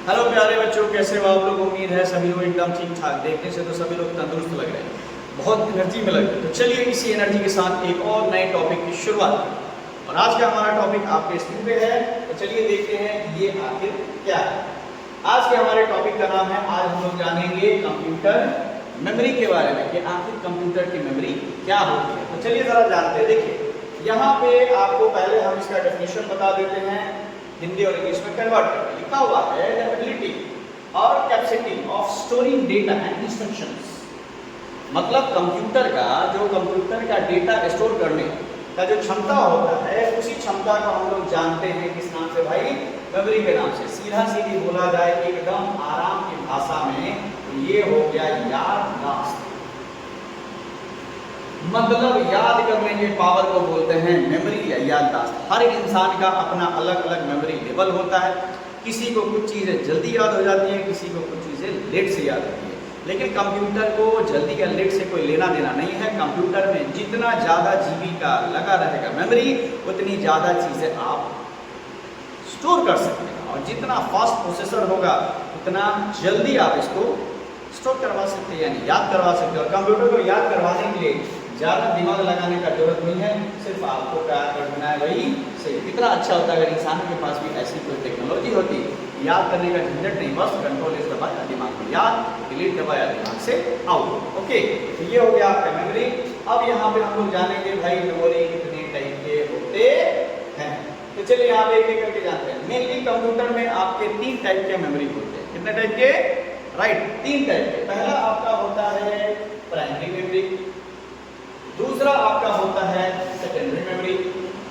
Hello प्यारे बच्चों, कैसे हो आप लोग। उम्मीद है सभी लोग एकदम ठीक ठाक। देखने से तो सभी लोग तंदुरुस्त लग रहे हैं, बहुत एनर्जी में लग रहे हैं। तो चलिए इसी एनर्जी के साथ एक और नए टॉपिक की शुरुआत करें। और आज का हमारा टॉपिक आपके स्क्रीन पे है, तो चलिए देखते हैं ये आखिर क्या है। आज के हमारे टॉपिक का नाम है, आज हम लोग जानेंगे कंप्यूटर मेमोरी के बारे में कि आखिर कंप्यूटर की मेमोरी क्या होती है। तो चलिए जरा जानते हैं। देखिए यहाँ पे आपको पहले हम इसका डेफिनेशन बता देते हैं, हिंदी और इंग्लिश में कन्वर्ट करके लिखा हुआ है, द एबिलिटी और capacity of storing data and instructions. मतलब कंप्यूटर का डेटा स्टोर करने का जो क्षमता होता है, उसी क्षमता को हम लोग जानते हैं किस नाम से भाई, मेमोरी के नाम से। सीधा सीधी बोला जाए एकदम आराम की भाषा में, ये हो गया याददाश्त। मतलब याद करने के पावर को बोलते हैं मेमोरी या याददाश्त। हर इंसान का अपना अलग अलग मेमोरी लेवल होता है। किसी को कुछ चीज़ें जल्दी याद हो जाती हैं, किसी को कुछ चीज़ें लेट से याद होती है। लेकिन कंप्यूटर को जल्दी या लेट से कोई लेना देना नहीं है। कंप्यूटर में जितना ज़्यादा जीबी का लगा रहेगा मेमोरी, उतनी ज़्यादा चीज़ें आप स्टोर कर सकते हैं। और जितना फास्ट प्रोसेसर होगा, उतना जल्दी आप इसको स्टोर करवा सकते हैं, यानी याद करवा सकते हैं। और कंप्यूटर को याद करवाने के लिए ज़्यादा दिमाग लगाने का जरूरत नहीं है, सिर्फ आपको क्या करना है वही सही। कितना अच्छा होता है अगर इंसानों के पास भी ऐसी कोई टेक्नोलॉजी होती, याद करने का झंझट नहीं, बस कंट्रोल इस दबाया दिमाग में याद, डिलीट दबाया दिमाग से आउट। ओके, तो ये हो गया आपका मेमोरी। अब यहाँ पे हम लोग जानेंगे भाई मेमोरी कितने टाइप के होते हैं। तो चलिए यहाँ पे एक एक करके जानते हैं। मेनली कंप्यूटर में आपके 3 टाइप के मेमोरी होते हैं। कितने टाइप के? राइट, 3 टाइप के। पहला आपका होता है प्राइमरी मेमोरी, दूसरा आपका होता है सेकेंडरी मेमोरी,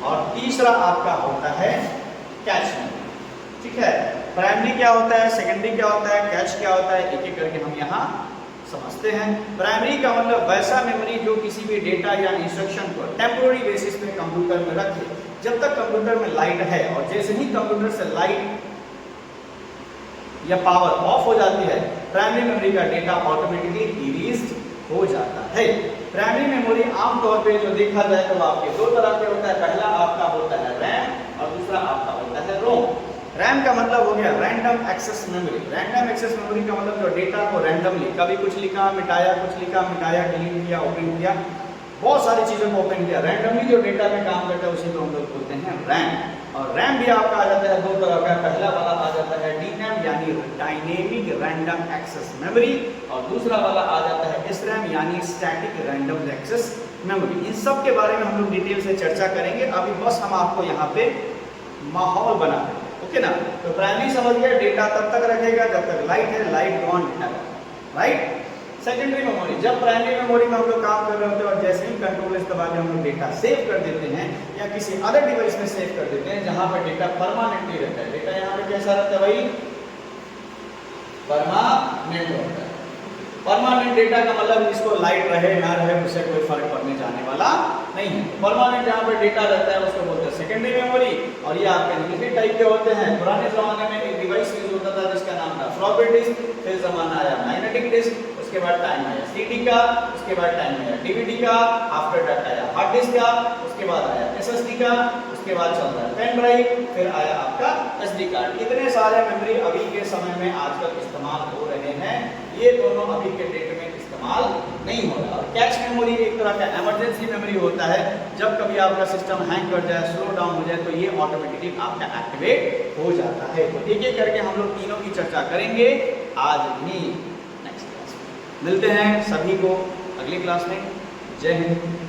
और तीसरा आपका होता है कैश मेमोरी। ठीक है, प्राइमरी क्या होता है, सेकेंडरी क्या होता है, कैश क्या होता है, एक एक करके हम यहाँ समझते हैं। प्राइमरी का मतलब वैसा मेमोरी जो किसी भी डेटा या इंस्ट्रक्शन को टेम्पोररी बेसिस पे कंप्यूटर में रखे जब तक कंप्यूटर में लाइट है, और जैसे ही कंप्यूटर से लाइट या पावर ऑफ हो जाती है, प्राइमरी मेमोरी का डेटा ऑटोमेटिकली इरेज्ड हो जाता है। प्राइमरी मेमोरी आमतौर पे जो देखा जाए तो आपके 2 तरह के होता है। पहला आपका होता है रैम और दूसरा आपका होता है रोम। रैम का मतलब हो गया random access memory. Random access memory का मतलब जो डेटा को रैंडमली कभी कुछ लिखा मिटाया, कुछ लिखा मिटाया, डिलीट किया, ओपन किया, बहुत सारी चीज़ों को ओपन किया, रैंडमली जो डेटा में काम करता है उसी को हम लोग बोलते हैं रैम। और रैम भी आपका आ जाता है 2 तरह का। पहला वाला आ जाता है डीरैम यानी डायनेमिक रैंडम एक्सेस मेमोरी, और दूसरा वाला आ जाता है एसरैम यानी स्टैटिक रैंडम एक्सेस मेमोरी। इन सब के बारे में हम लोग डिटेल से चर्चा करेंगे। अभी बस हम आपको यहाँ पे माहौल बना देंगे, ओके ना। तो प्राइमरी समझ गया, डेटा तब तक रखेगा जब तक लाइट है, लाइट गॉन है, राइट। सेकेंडरी मेमोरी, जब प्राइमरी मेमोरी में हम लोग काम कर रहे होते हैं और जैसे ही कंट्रोल इस दबा के हम लोग डेटा सेव कर देते हैं या किसी अदर डिवाइस में सेव कर देते हैं जहां पर डेटा परमानेंटली रहता है। डेटा यहाँ पे कैसा रहता है भाई, परमानेंट होता है। परमानेंट डेटा का मतलब इसको लाइट रहे ना रहे उससे कोई फर्क पड़ने जाने वाला नहीं है। परमानेंट जहाँ पर डेटा रहता है उसको बोलते हैं सेकेंडरी मेमोरी। और ये आपके दूसरे टाइप के होते हैं। पुराने जमाने में एक डिवाइस यूज होता था जिसका नाम था फ्लॉपी डिस्क, फिर जमाना आया मैग्नेटिक डिस्क, उसके बाद टाइम आया सीडी का, उसके बाद टाइम आया डीवीडी का, आफ्टर दैट आया हार्ड डिस्क का, उसके बाद आया एसएसडी का, उसके बाद चल रहा है पेन ड्राइव, फिर आया आपका एसडी कार्ड। इतने सारे मेमोरी अभी के समय में आजकल इस्तेमाल हो रहे हैं। ये दोनों अभी के डेट में इस्तेमाल नहीं हो रहा। और कैश मेमोरी एक तरह का इमरजेंसी मेमोरी होता है। जब कभी आपका सिस्टम हैंग कर जाए, स्लो डाउन हो जाए, तो ये ऑटोमेटिकली आपका एक्टिवेट हो जाता है। तो एक एक करके हम लोग तीनों की चर्चा करेंगे आज ही। नेक्स्ट क्लास में मिलते हैं सभी को अगली क्लास में। जय हिंद।